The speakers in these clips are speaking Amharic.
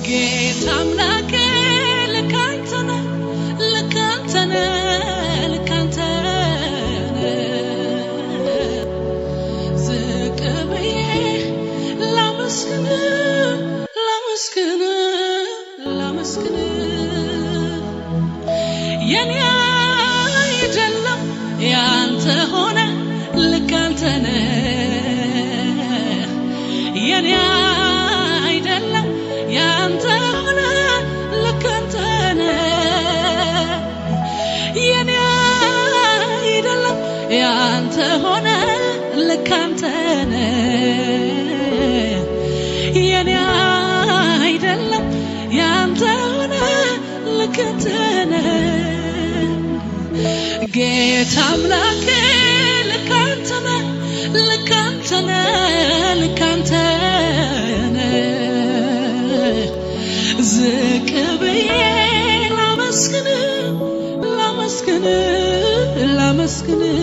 ጌታ አምላኬ ልካንተ ነህ ልካንተ ነህ ልካንተ ነህ ዝቅ ብዬ ላመስግንህ የኔ አይደለም ያንተ ሆነ ልካንተ ነህ የኔ አይደለም ያንተ ሆነ ልካንተ ነህ የኔ አይደለም ያንተ ሆነ ልካንተ ነህ የኔ አይደለም ያንተ ሆነ ልካንተ ነህ ጌታ አምላኬ ልካንተ ነህ ልካንተ ነህ ልካንተ ነህ ዝቅ ብዬ ላመስግንህ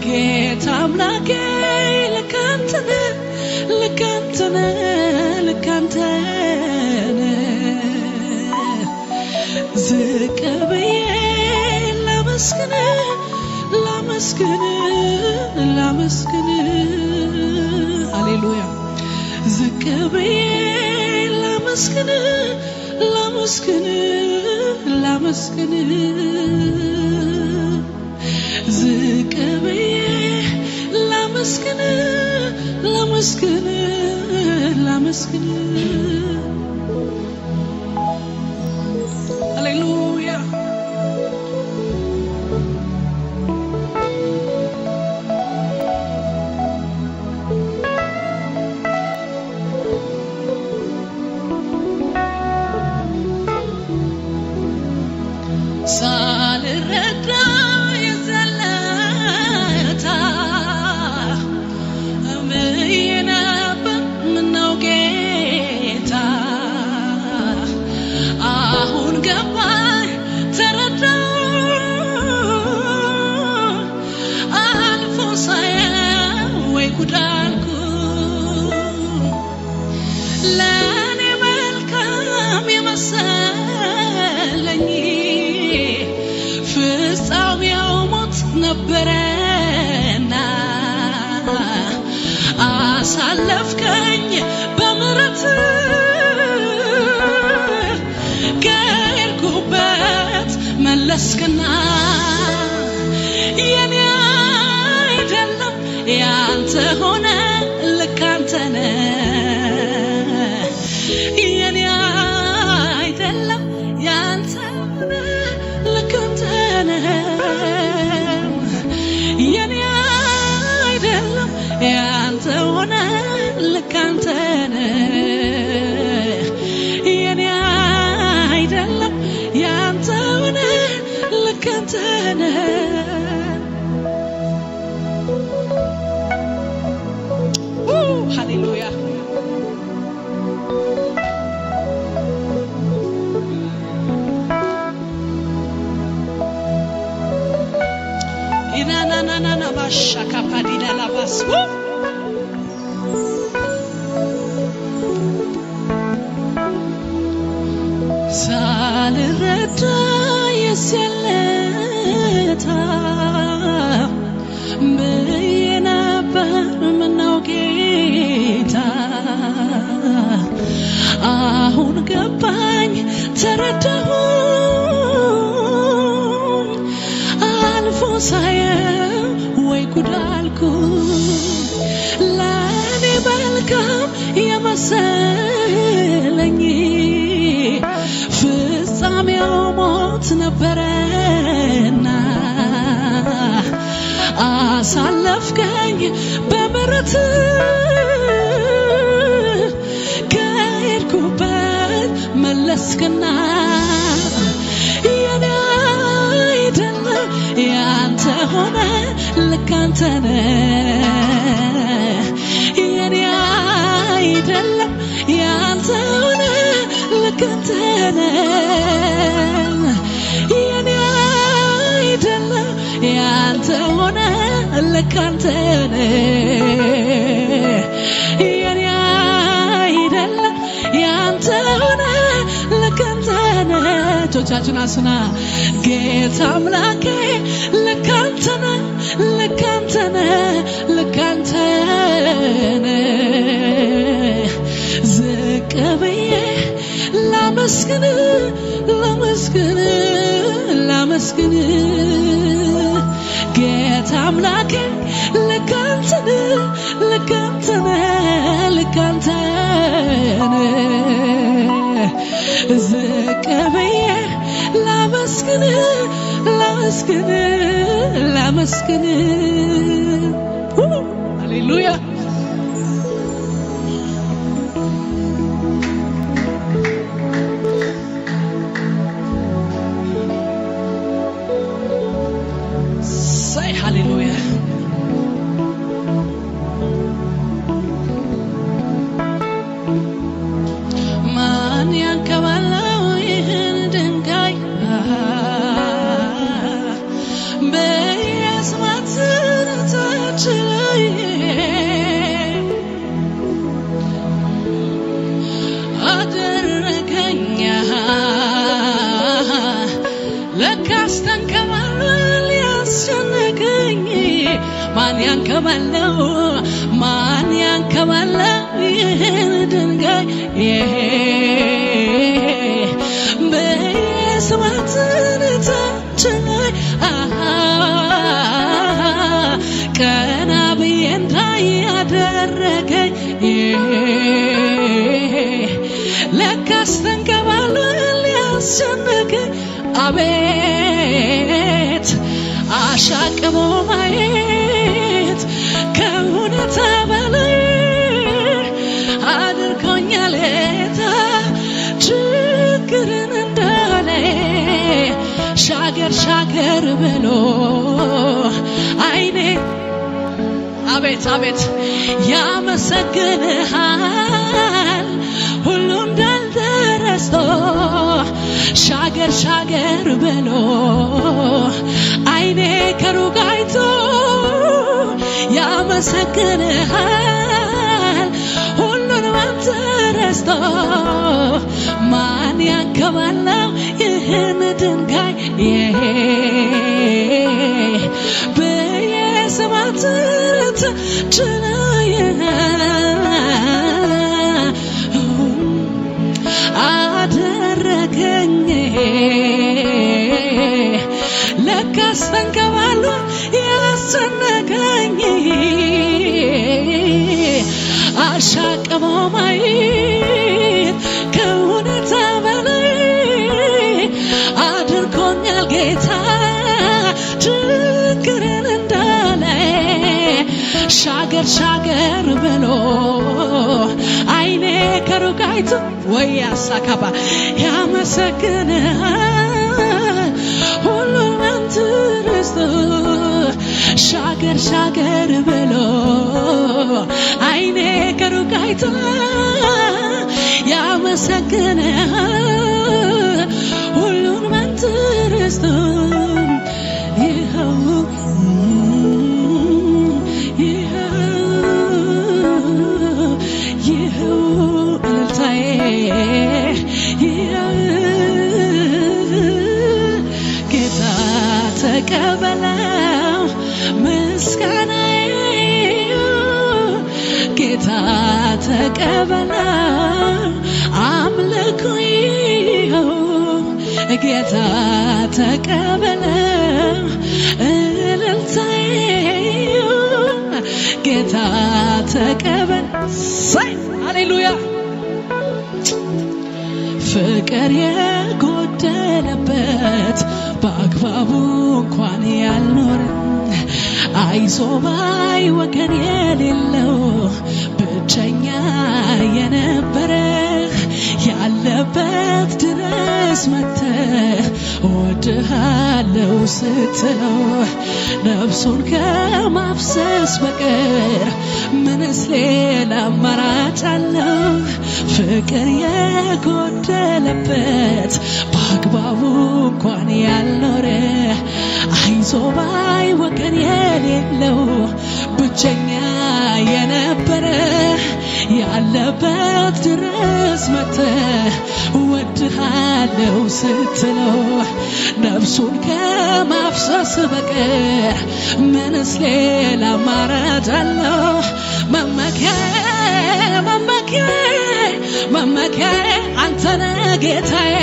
ጌታ አምላኬ ልካንተ ነህ ልካንተ ነህ ልካንተ ነህ ዝቅ ብዬ ላመስግንህ ሃሌሉያ ዝቅ ብዬ ላመስግንህ ዝቅ ብዬ ላመስግንህ ሃሌሉያ ሳልረዳ የዘለታ ምዬ ነበር ምነው ጌታ አሁን ገባኝ ተረዳሁ አልፎ ሳየው ወይ ጉድ አልኩኝ ለእኔ መልካም የመሰለኝ ፍጻሜው ሞት ነበረና አሳለፍከኝ በምሕረትህ ከሄድኩበት መለስክና የኔ አይደለም ያንተ ሆነ ልካንተ ነህ የኔ አይደለም ያንተ ሆነ ልካንተ ነህ የኔ አይደለም ያንተ ሆነ ልካንተ ነህ የኔ አይደለም ያንተ ሆነ ልካንተ ነህ ሃሌሉያ ኢናናናና ባሻካፓዲና ላባስ ሳልረዳ የሰለታ ምዬ ነበር ምነው ጌታ አሁን ገባኝ ተረዳሁ አልፎ ሳየው ወይ ጉድ አልኩኝ ለእኔ መልካም የመሰለኝ ፍጻሜው ሞት ነበረና አሳለፍከኝ በምሕረትህ ከሄድኩበት መለስክና የኔ አይደለም ያንተ ሆነ ልካንተ ነህ የኔ አይደለም ያንተ ሆነ ልካንተ ነህ የኔ አይደለም ያንተ ሆነ ልካንተ ነህ የኔ እጆቻችሁን አስና ጌታ አምላኬ ልክ አንተ ነህ ልክ አንተ ነህ ልክ አንተ ነህ ዝቅ ብዬ ላመስግን ላመስግን ላመስግን ጌታ አምላኬ ልክ አንተ ነህ ልክ አንተ ነህ ልክ አንተ ነህ ዝቅ ብዬ ላመስግን ላመስግን ላመስግን ሃሌሉያ say hallelujah ማን ያንከባለው ይህን ድንጋይ በየስማት ታች ላይ አደረገኝ ለካስ ተንከባሏል ያስጨነቀኝ ማን ያንከባለው ማን ያንከባለው ይህን ድንጋይ በየስማት ታች ላይ ቀና ብዬ እንዳይ ያደረገኝ ለካስ ተንከባሏል ያስጨነቀኝ አቤት አሻቅቦ ማየት ከእውነታ በላይ አድርጎኛል ጌታ ችግርን እንዳለ ሻገር ሻገር ብሎ አይኔ አቤት አቤት ያመሰግንሃል ሁሉ እንዳልተረስቶ ሻገር ሻገር ብሎ አይኔ ከሩቅ አይቶ ያመሰግንሃል ሁሉን ባንተ ረስቶ ማን ያንከባለው ይህን ድንጋይ በየስማት ታች ላይ አደረገኝ ለካስ ተንከባሎ ያስጨነቀኝ አሻቅቦ ማየት ከእውነታ በላይ አድርጎኛል ጌታ ችግርን እንዳለ ሻገር ሻገር ብሎ አይኔ ከሩቅ አይቶ ወይ ያሳካባ ያመሰግንሃል ሁሉን አንተ ረስቶ ሻገር ሻገር ብሎ አይኔ ከሩቅ አይቶ ያመሰግንሃል ሁሉን አንተ ረስቶ ይኸው ጌታ ተቀበለው ምስጋናዬ ጌታ ተቀበለው አምልኮዬ ጌታ ተቀበለው እልልታዬ ጌታ ተቀበል ሃሌሉያ ፍቅር የጎደለበት በአግባቡ እንኳን ያልኖረ አይዞ ባይ ወገን የሌለው ብቸኛ የነበረ ያለበት ድረስ መጥተህ እወድሃለሁ ስትለው ነፍሱን ከማፍሰስ በቀር ምንስ ሌላ አማራጭ አለው? ፍቅር የጎደለበት በአግባቡ እንኳን ያልኖረ አይዞ ባይ ወገን የሌለው ብቸኛ የነበረ ያለበት ድረስ መጥተህ ወድሃለው ስትለው ነፍሱን ከማፍሰስ በቀር ምንስ ሌላ አማራጭ አለው? መመኪያ አንተ ነህ ጌታዬ።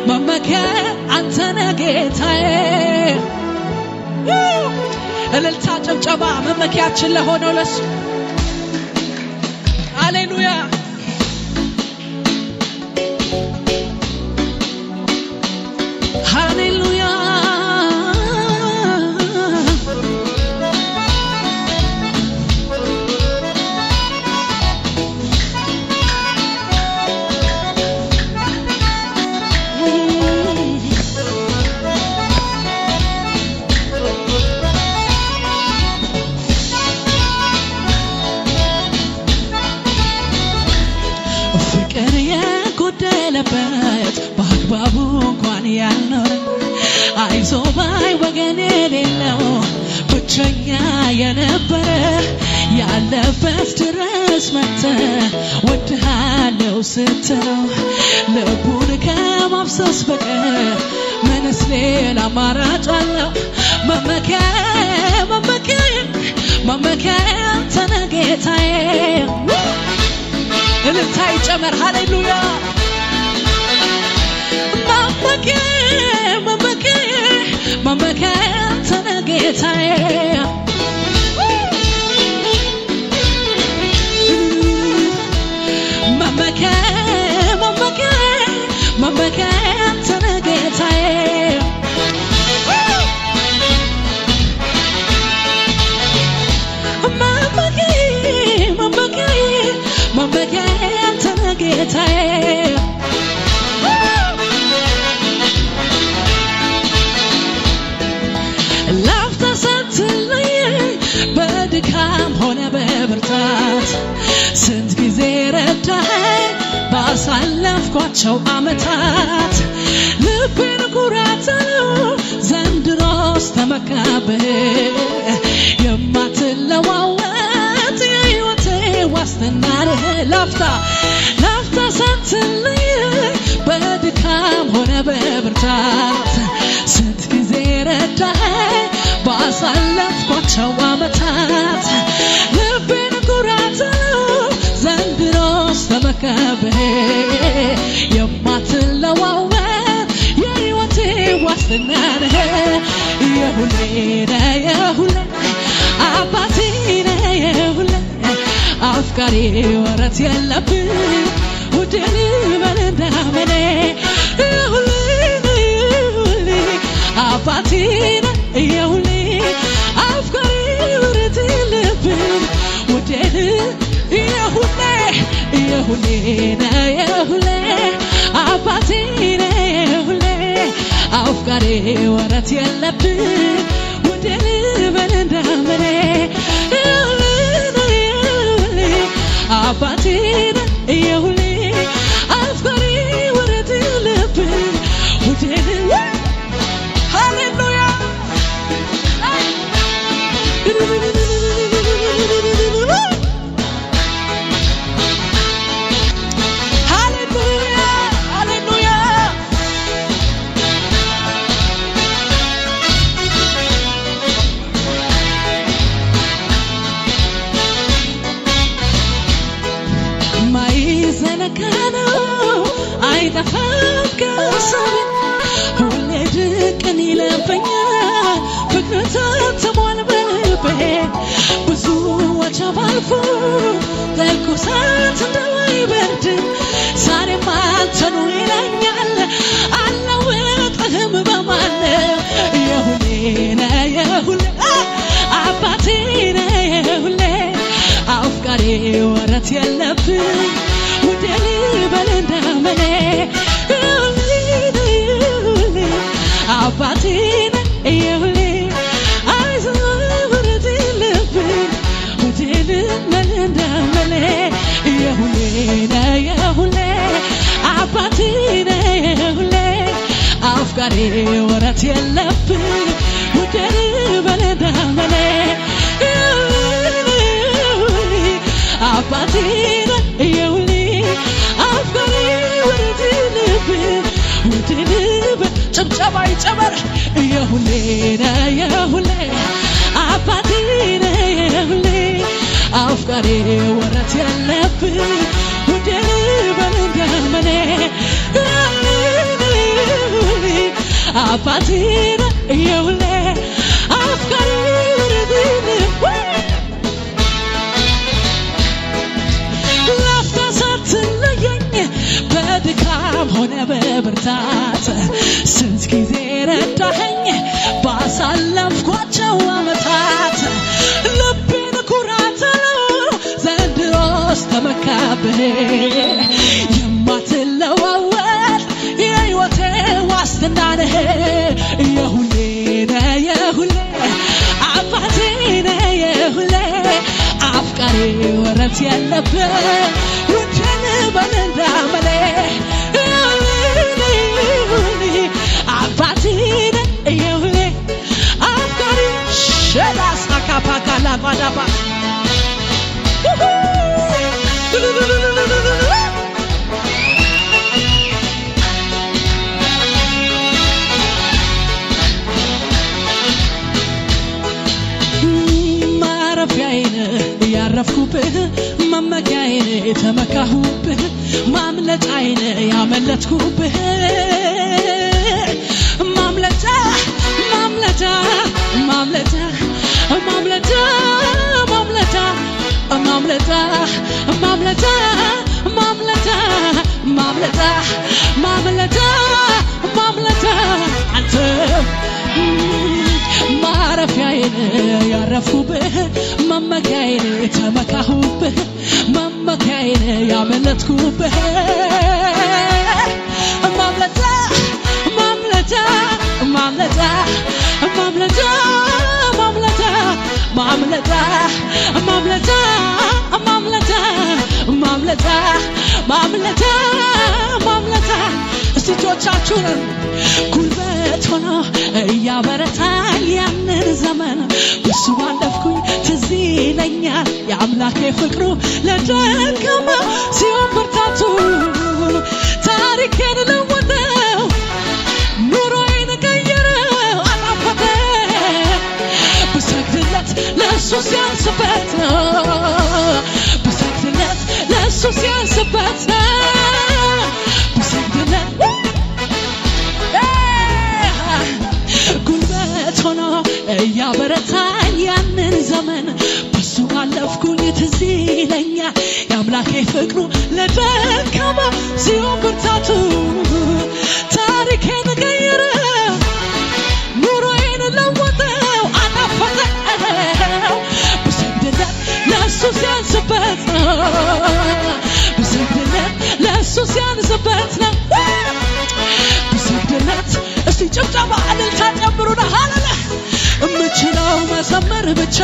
መመኪያ አንተ ነህ ጌታዬ። እልልታ ጭብጨባ መመኪያችን ለሆነው ለሱ ሃሌሉያ። ሃሌሉያ ፍቅር የጎደለበት በአግባቡ እንኳን ያልኖረ አይዞ ባይ ወገን የሌለው ብቸኛ የነበረ ያለበት ድረስ መጥተህ ወድሃለው ስትለው ልቡን ከማፍሰስ በቀር ምንስ ሌላ አማራጭ አለው? መመኪያ አንተ ነህ ጌታዬ። እልልታ ይጨመር ሃሌሉያ። መመኪያ አንተ ነህ ጌታዬ። መመኪያ አንተ ነህ ጌታዬ። መመኪያ አንተ ነህ ጌታዬ። ላፍታ ሳትለየኝ በድካም ሆነ በብርታት ስንት ጊዜ ረዳኸኝ ባሳለፍኳቸው ዓመታት። ልቤን ኩራት ነው ዘንድሮስ ተመካብህ የማትለዋወጥ የሕይወቴ ዋስትና ነህ። ላፍታ ሳትለየኝ በድካም ሆነ በብርታት ስንት ጊዜ ረዳኸኝ ባሳለፍኳቸው ዓመታት። ልቤን ኩራት ነው ዘንድሮስ ተመካብህ የማትለዋወጥ የሕይወቴ ዋስትና ነህ። የሁሌ አባቴ ነህ የሁሌ አፍቃሪ ወረት የለብህ ውድን በል እንዳመኔ። የሁሌ አባቴ ነህ የሁሌ አፍቃሪ ወረት የለብህ ውድን የሁሌ የሁሌ አባቴ ነህ የሁሌ አፍቃሪ ወረት የለብህ ውድን በል እንዳመኔ። አባቴ ነህ የሁሌ አፍቃሪ ወረት የለብህ ውዴን ሃሌሉያ አይጠፋም ከሀሳቤ ሁሌ ድቅን ይለብኛል ፍቅር ታትሟል በልቤ። ብዙ ወጀብ አልፎ ትኩሳት እንደማይበርድ ዛሬም አንተኑ ይለኛል አልለውጥህም በማንም። የሁሌ ነህ የሁሌ አባቴ ነህ የሁሌ አፍቃሪ ወረት የለብህ ውዴን በል እንዳመኔ። አባቴ ነህ የሁሌ አይዞህ ወረት የለብህ ውዴን በል እንዳመኔ። የሁሌ ነህ የሁሌ አባቴ ነህ ሁሌ አፍቃሪ ወረት የለብህ ውደድ በለዳመኔ አባቴ ነህ ሁሌ አፍቃሪ ወረት የለብህ ውደድ ጭብጨባ ይጨመር የሁሌ ነህ የሁሌ አባቴ ነህ የሁሌ አፍቃሪ ወረት የለብህ ውደድ በለዳመኔ አባቴ ነህ የሁሌ አፍቃሪ ወረት የለብህ ላፍታ ሳትለየኝ በድካም ሆነ በብርታት ስንት ጊዜ ረዳኸኝ ባሳለፍኳቸው ዓመታት ልቤን ኩራት ነው ዘንድሮስ ተመካብህ የማትለዋወጥ የሕይወቴ ዋስትና ነህ የሁሌ ነህ የሁሌ አባቴ ነህ የሁሌ አፍቃሪ ወረት የለብህ ውዴን በለዳመኔ አባቴ ነህ የሁሌ አፍቃሪ ሸላሳካፓካላጓዳባ ማረፊያዬን ያረፍኩብህ መመኪያዬን የተመካሁብህ ማምለጫዬን ያመለጥኩብህ ማምለጫ ማምለጫ ማምለጫ ማምለጫ ማምለጫ ማምለጫ ማምለጫ ማምለጫ ማምለጫ ማምለጫ ማምለጫ አንተ ማረፊያዬን ያረፍኩብህ መመኪያዬን የተመካሁብህ መመኪያዬን ያመለጥኩብህ ማምለጫ ማምለጫ ማምለጫ ማምለጫ ማምለጫ ማምለጫ ማምለጫ ማምለጫ ማምለጫ ማምለጫ ማምለጫ እስቲ እጆቻችሁን ጉልበት ሆኖ እያበረታኝ ያንን ዘመን በሱ አለፍኩኝ ትዝ ይለኛል የአምላኬ ፍቅሩ ለደከመ ሲሆን ብርታቱ ታሪኬን ለወጠው ኑሮዬን ቀየረው አጣፈጠ ብሰግድለት ለእሱ ሲያንስበት ነው ብሰግድለት ለእሱ ሲያንስበት ነው ብሰግድለት ጉልበት ሆኖ እያበረታኝ ያንን ዘመን በሱ አለፍኩኝ ትዝ ይለኛል የአምላኬ ፍቅሩ ለደከመ ሲሆን ብርታቱ ታሪኬን ቀየረ ኑሮዬን ለወጠው አጣፈጠው ብሰግድለት ለእሱ ሲያንስበት ነው ብሰግድለት ለእሱ ሲያንስበት ነው ብሰግድለት እስቲ ጭብጨባ እልልታ ጨምሩና ሃሌሉያ እምችለው መዘመር ብቻ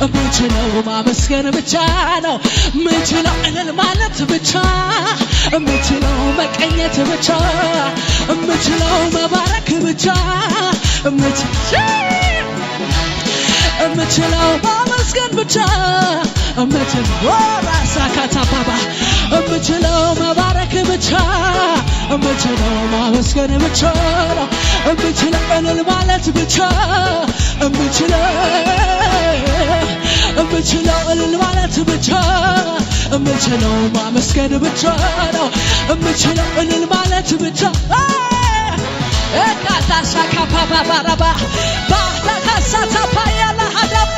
እምችለው ማመስገን ብቻ ነው እምችለው እልል ማለት ብቻ እምችለው መቀኘት ብቻ እምችለው መባረክ ብቻ እምችለው ማመስገን ብቻ እምችለው ራሳካታባባ እምችለው መባረክ ብቻ እምችለው ማመስገን ብቻ ነው እምችለው እልል ማለት ብቻ እምችለው እልል ማለት ብቻ እምችለው ማመስገን ብቻ ነው እምችለው እልል ማለት ብቻ ካታሻካፓባባራባ ባታካሳታፓያላ ሀዳብ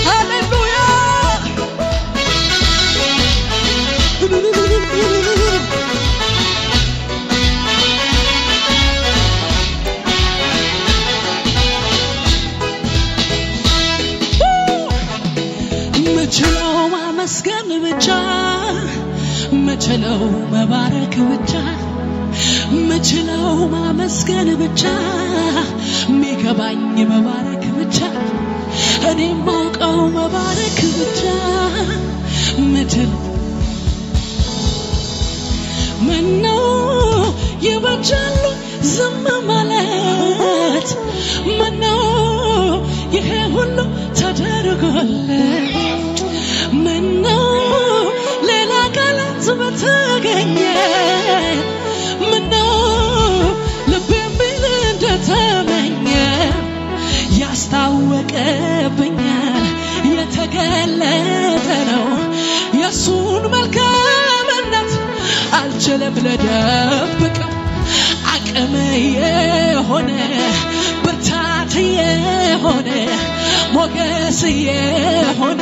ሃሌሉያ ምችለው ማመስገን ብቻ ምችለው መባረክ ብቻ ምችለው ማመስገን ብቻ ሚገባኝ መባረክ ብቻ እኔ ማውቀው መባረክ ብቻ ምድር ምነው ይበጃል ዝም ማለት ምነው ይሄ ሁሉ ተደርጎለት ምነው ሌላ ቃላት በተገኘ ምነው ልቤን ቢል እንደተመኘ ያስታወቀብኛል የተገለጠ ነው የሱን መልካምነት አልችልም ልደብቀው አቅም የሆነ ብርታት የሆነ ሞገስ የሆነ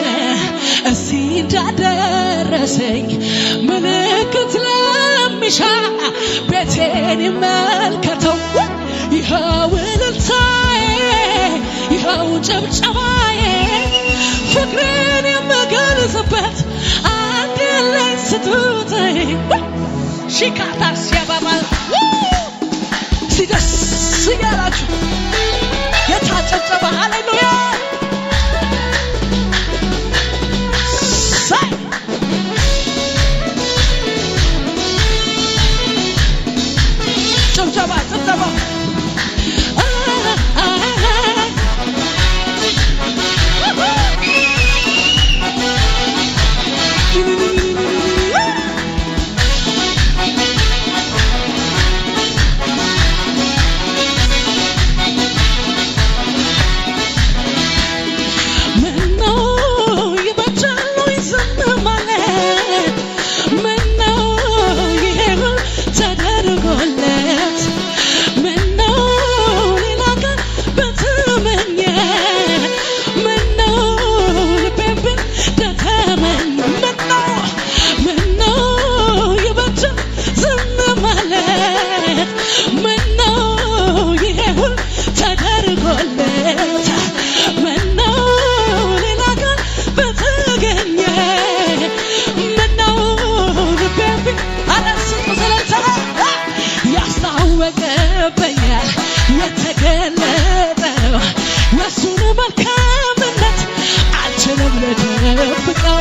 እዚህ እንዳደረሰኝ ምልክት ለሚሻ ቤቴን ይመልከተው ይኸው እልልታዬ ይኸው ጭብጨባዬ ፍቅሬን የምገልጽበት አንድ ያለኝ ስጦታዬ ሺካታር ሲያባባል ሲደስ እያላችሁ የታጨብጨበ ሃሌሉያ ጭብጨባ ጭብጨባ ያስታወቀብኛል የተገለጠ ነው የሱን መልካምነት አልችልም ልደብቀው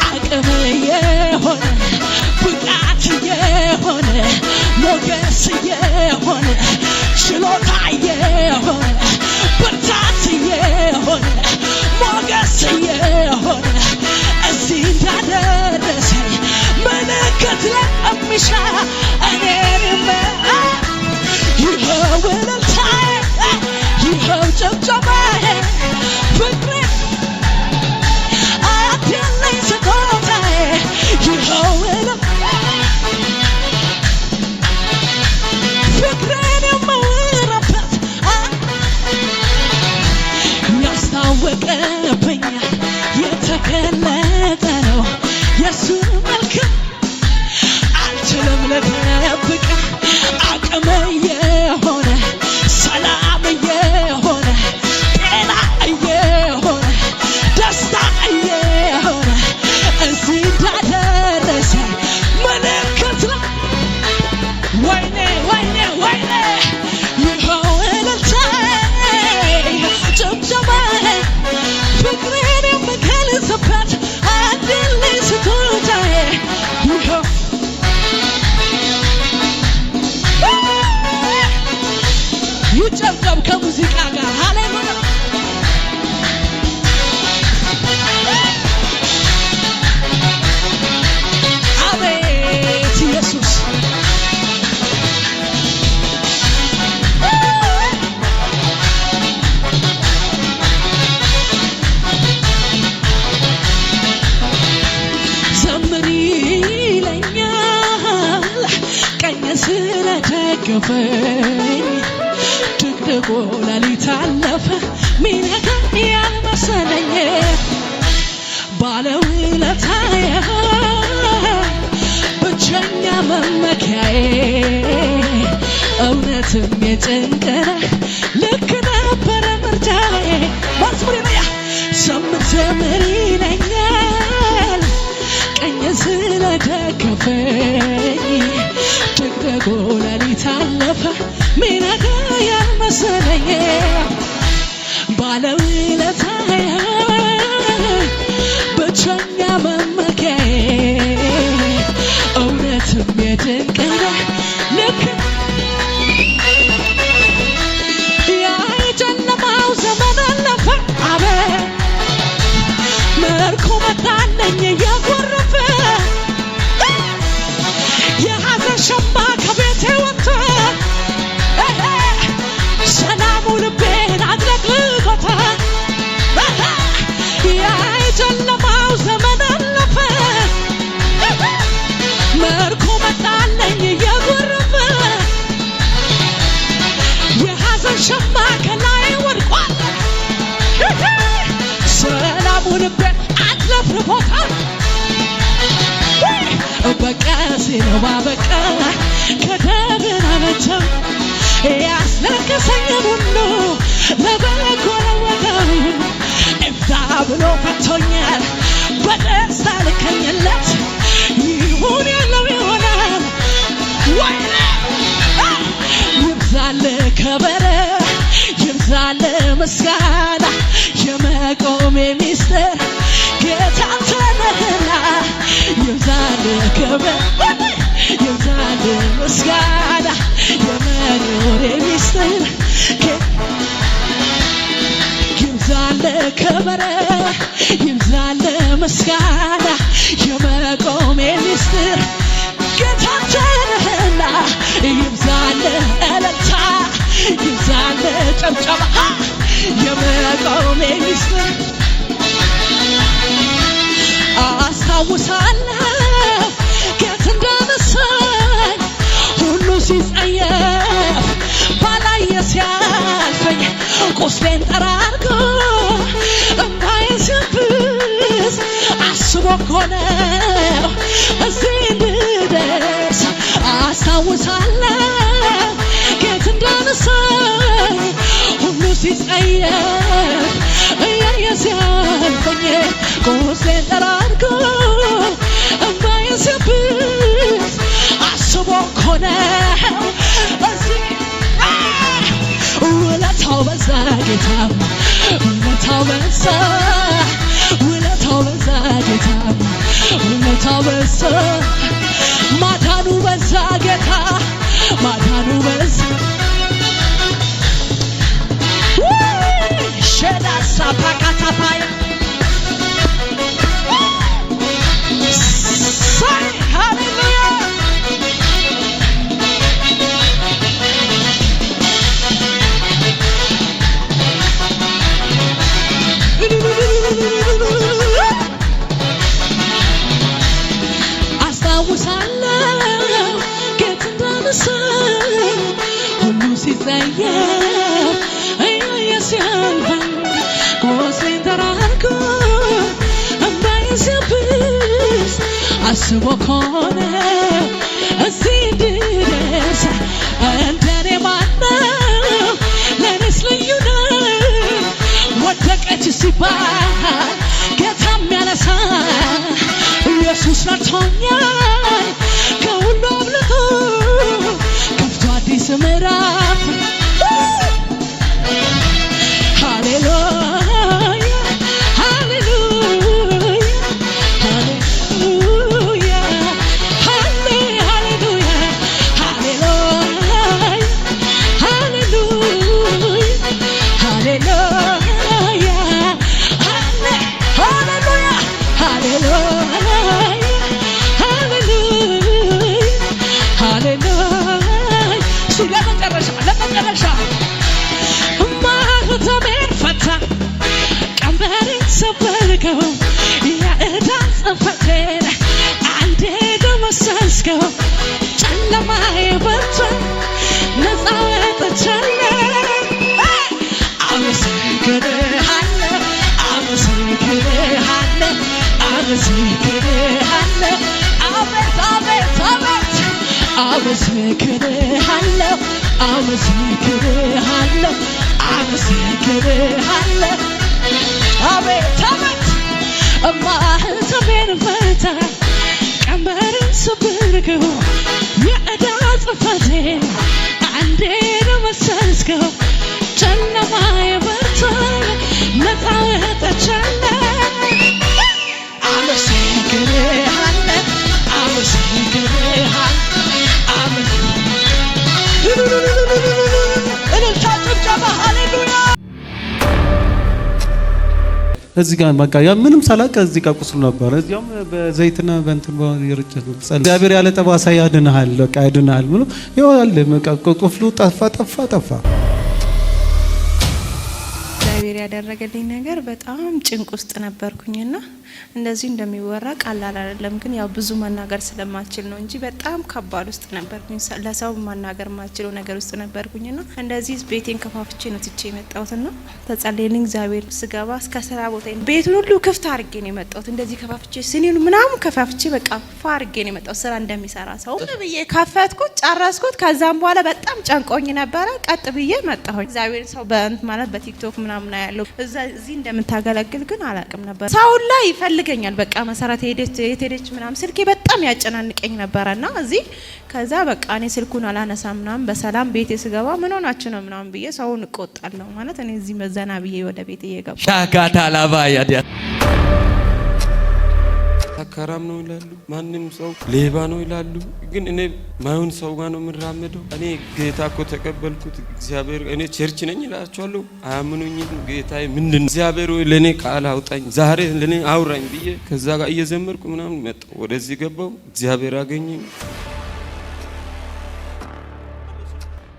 አቅም የሆነ ብቃት የሆነ ሞገስ የሆነ ችሎታ የሆነ ብርታት የሆነ ሞገስ የሆነ እዚህ እንዳደረሰኝ ምልክት ለሚሻ እኔንም ይኸው እልልታዬ ይኸው ጭብጨባዬ ፍቅሬ አያት ያለኝ ስጦታዬ ይኸው ፍቅሬን የማወራበት ያስታወቀብኛል የተገለጠ ነው የሱን መልካም አልችልም ልደብቅ አቅም የሆነ ሰላም የሆነ ጤና የሆነ ደስታ የሆነ እዚህ እንዳደረሰ ምልክት ነው ወይኔ ወይኔ ወይኔ ይኸው እልልታዬ ጭብጨባዬ ፍቅሬን የምገልጽበት አንድ ያለኝ ስጦታዬ ይኸው ይጨብጨብ ከሙዚቃ ጋር ሃሌሉያ አቤት ኢየሱስ ዘምሪ ይለኛል ቀኝ ስለደገፈኝ ድቅድቁ ሌሊት አለፈ ሚነጋ ያልመሰለኝ ባለውለታዬ ብቸኛ መመኪያዬ እውነትም የጭንቅነህ ልክ ነበረ ምርጫዬ መዝሙር ነያ ዘምር ይለኛል ቀኝ ስለደገፈኝ ድቅድቁ ሌሊት አለፈ ሚነጋ ያልመሰለኝ ባለውለታዬ ብቸኛ መመኪያዬ እውነትም የድንቅ ነህ ልክ ያ የጨለማው ዘመን አለፈ አቤት ምርኮ መጣልኝ እየጎረፈ የሐዘን ሸማ ከቤቴ ወጥቶ ሰላሙ ልቤን አጥለቅልቆታል ያ የጨለማው ዘመን አለፈ ምርኮ መጣልኝ እየጎረፈ የሐዘን ሸማ ከላይ ወድቋል ሰላሙ ልቤን አጥለቅልቆታል በቃ ሲለው በቃ ከደብን አመቸው ያስለቀሰኝን ሁሉ ለበጎ ለወጠው እፍታ ብሎ ፈቶኛል በደስታ ልከኝለት ይሁን ያለው ይሆናል ወይኔ ይብዛል ከበረ ይብዛል ምስጋና የመቆሜ ሚስጥር ጌታ አንተ ነህና ይብዛል ከበረ ይብዛል ምስጋና የመኖሬ ሚስጥር ይብዛል ከበረ ይብዛል ምስጋና የመቆሜ ሚስጥር ጌታ አንተ ነህና ይብዛል እልልታ ይብዛል ጨብጨባ የመቆሜ ሚስጥር አስታውሳለሁ ከየት እንዳነሳኝ ሁሉ ሲጸየፍ ባላየ ሲያልፈኝ ቁስሌን ጠራርጎ እምባዬን ሲያብስ አስቦ እኮ ነው እዚህ እንድደርስ አስታውሳለሁ ከየት እንዳነሳኝ ሁሉ ሲጸየፍ እያየ ሲያልፈኝ ቁስሌን ጠራርጎ እምባዬን ሲያብስ አስቦ እኮ ነው እዚህ ውለታው በዛ ጌታ ውለታው በዛ ውለታው በዛ ጌታ ውለታው በዛ ማዳኑ በዛ ጌታ ማዳኑ በዛ ሸዳሳ ፓካታፓያ ሃሌሉያ አስታውሳለሁ ከየት እንዳነሳኝ ሁሉ ሲጸየፍ እያየ ሲያልፈኝ ቁስሌን ጠራርጎ እምባዬን ሲያብስ አስቦ እኮ ነው እዚህ እንድደርስ እንደኔ ማነው ለእኔስ ልዩ ነው ወደቀች ሲባል ጌታ የሚያነሳ ኢየሱስ ረድቶኛል ከሁሉ አብልጦ ከፍቶ አዲስ ምዕራፍ ሃሌሉያ ሃሌሉያ ሃሌሉያ ሃሌሉያ ሃሌሉያ ሃሌሉያ ሃሌሉያ ሃሌሉያ ለመጨረሻ ማህተሜን ፈታ ቀንበሬን ሰበርከው የዕዳ ጽሕፈቴን አንዴ ደመሰስከው ጨለማዬ በርቷል ነፃ ወጥቻለሁ አመሰግንሃለሁ አመሰግንሃለሁ አመሰግንሃለሁ አቤት አቤት አቤት አመሰግንሃለሁ አመሰግንሃለሁ አመሰግንሃለሁ አቤት አቤት ማህተሜን ፈታ ቀንበሬን ሰበርከው የዕዳ ጽሕፈቴን አንዴ ደመሰስከው ጨለማዬ በርቷል ነፃ ተቻለ አመሰግንሃለሁ አመሰግንሃለሁ እዚህ ጋር በቃ ያ ምንም ሳላቀ እዚህ ጋር ቁስሉ ነበር። እዚያም በዘይትና በእንትን ይርጨት እግዚአብሔር ያለ ጠባሳ ያድንሃል፣ በቃ ያድንሃል ብሎ ይዋል በቃ ቁስሉ ጠፋ። እግዚአብሔር ያደረገልኝ ነገር በጣም ጭንቅ ውስጥ ነበርኩኝና እንደዚህ እንደሚወራ ቀላል አይደለም። ግን ያው ብዙ መናገር ስለማልችል ነው እንጂ በጣም ከባድ ውስጥ ነበርኩኝ። ለሰው መናገር ማልችለው ነገር ውስጥ ነበርኩኝና እንደዚህ ቤቴን ከፋፍቼ ነው ትቼ የመጣሁትና ተጸልየልኝ እግዚአብሔር ስገባ እስከ ስራ ቦታ ቤቱን ሁሉ ክፍት አድርጌ ነው የመጣሁት። እንደዚህ ከፋፍቼ ሲኒሉ ምናምን ከፋፍቼ በቃ ፋ አድርጌ ነው የመጣሁት። ስራ እንደሚሰራ ሰው ብዬ ከፈትኩት፣ ጨረስኩት። ከዛም በኋላ በጣም ጨንቆኝ ነበረ። ቀጥ ብዬ መጣሁኝ። እግዚአብሔር ሰው በእንት ማለት በቲክቶክ ምናምን ያለው እዚህ እንደምታገለግል ግን አላውቅም ነበር። ሰው ላይ ይፈልገኛል በቃ መሰረት ሄደች ምናምን ስልኬ በጣም ያጨናንቀኝ ነበርና እዚህ ከዛ በቃ እኔ ስልኩን አላነሳም ምናምን በሰላም ቤቴ ስገባ ምን ሆናችሁ ነው ምናምን ብዬ ሰውን እቆጣለሁ ማለት እኔ እዚህ መዘና ብዬ ወደ ቤቴ እየገባሁ ሻካታ ላባ ያዲያ አካራም ነው ይላሉ፣ ማንም ሰው ሌባ ነው ይላሉ። ግን እኔ ማይሆን ሰው ጋር ነው የምራመደው። እኔ ጌታ እኮ ተቀበልኩት። እግዚአብሔር እኔ ቸርች ነኝ እላቸዋለሁ፣ አያምኑኝም። ጌታዬ ምንድን እግዚአብሔር ወይ ለኔ ቃል አውጣኝ ዛሬ ለኔ አውራኝ ብዬ ከዛ ጋር እየዘመርኩ ምናምን መጣሁ። ወደዚህ ገባሁ። እግዚአብሔር አገኘኝ።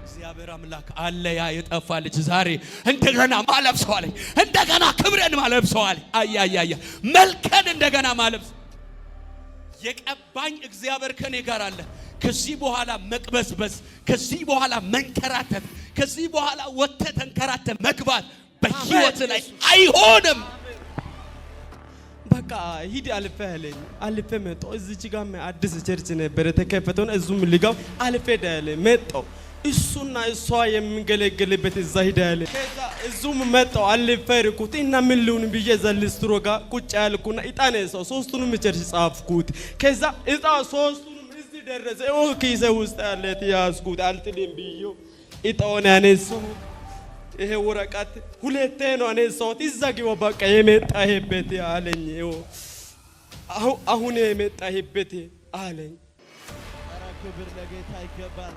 እግዚአብሔር አምላክ አለ። ያ የጠፋ ልጅ ዛሬ እንደገና ማለብሰው አለኝ። እንደገና ክብረን ማለብሰው አለኝ። አያያያ መልከን እንደገና ማለብሰው የቀባኝ እግዚአብሔር ከኔ ጋር አለ። ከዚህ በኋላ መቅበዝበዝ፣ ከዚህ በኋላ መንከራተት፣ ከዚህ በኋላ ወጥተህ ተንከራተህ መግባት በህይወት ላይ አይሆንም። በቃ ሂድ አልፈ ያለኝ አልፈ መጣሁ። እዚች ጋር አዲስ ቸርች ነበር ተከፈተው። እዙም ልጋው አልፈ ዳለ መጣሁ። እሱና እሷ የሚገለገልበት እዛ ሂዳለ። ከዛ እዙም መጣሁ አልፈርኩት እና ምን ልሁን ብዬ ዘልስትሮ ጋር ቁጭ ያልኩና እጣኔ ሰው ሶስቱንም ቸርች ጻፍኩት። ከዛ እጣ ሶስቱንም እዚህ ደረሰ። ኪሴ ውስጥ ያለት ያዝኩት አልጥልም ብዬው እጣውን ያነሳሁ። ይሄ ወረቀት ሁለቴ ነው ያነሳሁት። እዛ ግባ በቃ የመጣህበት አለኝ። አሁን የመጣህበት አለኝ። ኧረ ክብር ለጌታ ይገባል።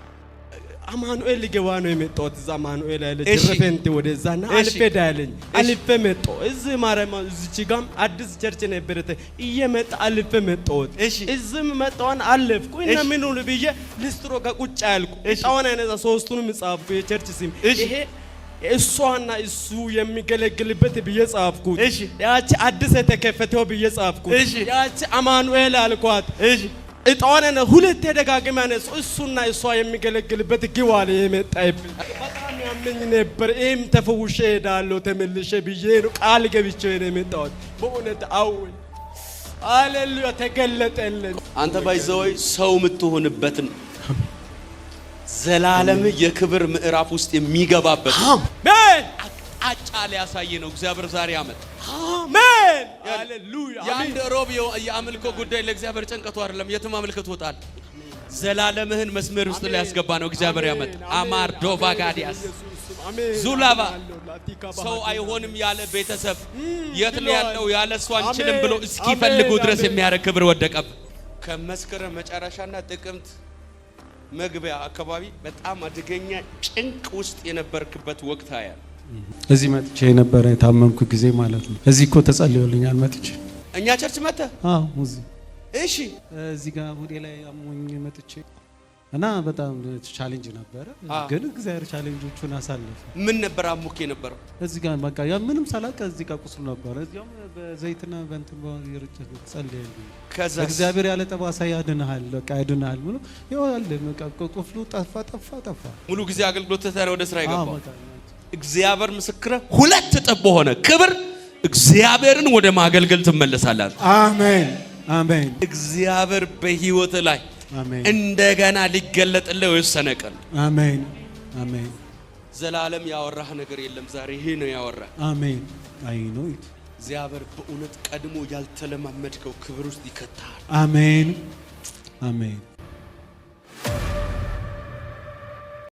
አማኑኤል ገባ ነው የመጣሁት። እዛ አማኑኤል ያለ ጅረፈንት ወደዛና አልፈ ዳለኝ አልፈ መጣሁ። እዚህ ማረማ እዚች ጋም አዲስ ቸርች ነበረተ እየመጣ አልፈ መጣሁት። እዚህም መጣሁን አለፍኩ እና ምን ሁሉ ብዬ ልስትሮ ጋር ቁጭ ያልኩ እጣውን አይነዛ ሶስቱንም ጻፍኩ። የቸርች ስም ይሄ እሷና እሱ የሚገለግልበት ብዬ ጻፍኩት። ያቺ አዲስ የተከፈተው ብዬ ጻፍኩት። ያቺ አማኑኤል አልኳት። እጣውን ሁለት ደጋግማ ነሱ እሱና እሷ የሚገለግልበት ግዋለ የመጣይብኝ በጣም ያመኝ ነበር። እም ተፈውሼ ሄዳለሁ ተመልሼ ብዬ ነው ቃል ገብቼ ነው የመጣሁት። በእውነት አውል ሃሌሉያ ተገለጠልን። አንተ ባይዘወይ ሰው የምትሆንበትን ዘላለም የክብር ምዕራፍ ውስጥ የሚገባበት አሜን አቅጣጫ ሊያሳይ ነው እግዚአብሔር ዛሬ አመጣ። አሜን ሃሌሉያ። ያንደ ሮብ የአምልኮ ጉዳይ ለእግዚአብሔር ጭንቀቱ አይደለም። የትም አምልከት ወጣል። ዘላለምህን መስመር ውስጥ ሊያስገባ ነው እግዚአብሔር ያመጣ። አማር ዶቫ ጋዲያስ ዙላባ ሰው አይሆንም ያለ ቤተሰብ የት ነው ያለው ያለ እሱ አንችልም ብሎ እስኪፈልጉ ድረስ የሚያረግ ክብር ወደቀብ። ከመስከረም መጨረሻና ጥቅምት መግቢያ አካባቢ በጣም አደገኛ ጭንቅ ውስጥ የነበርክበት ወቅት አያ እዚህ መጥቼ የነበረ የታመምኩ ጊዜ ማለት ነው። እዚህ እኮ ተጸልዮልኛል መጥቼ እኛ ቸርች መጣ። አዎ እዚህ እሺ እዚህ ጋር ወደ ላይ አሞኝ መጥቼ እና በጣም ቻሌንጅ ነበረ። ግን እግዚአብሔር ቻሌንጆቹን አሳለፈ። ምን ነበር አሙኬ ነበር? እዚህ ጋር በቃ ያ ምንም ሳላቀ እዚህ ጋር ቁስሉ ነበር። እዚያም በዘይትና በእንትን ይርጨት ጸልየልኝ። ከዛ እግዚአብሔር ያለ ጠባሳ ያድንሃል፣ በቃ ያድንሃል ብሎ ይዋል በቃ ቁስሉ ጠፋ። ሙሉ ጊዜ አገልግሎት ተታረ ወደ ስራ ይገባው። እግዚአብሔር ምስክረ ሁለት እጥፍ ሆነ ክብር እግዚአብሔርን ወደ ማገልገል ትመለሳለህ። አሜን። እግዚአብሔር በህይወት ላይ አሜን እንደገና ሊገለጥልህ የወሰነ ቀን። አሜን ዘላለም ያወራህ ነገር የለም። ዛሬ ይሄ ነው ያወራህ። አሜን። አይ ነው እግዚአብሔር በእውነት ቀድሞ ያልተለማመድከው ክብር ውስጥ ይከታል። አሜን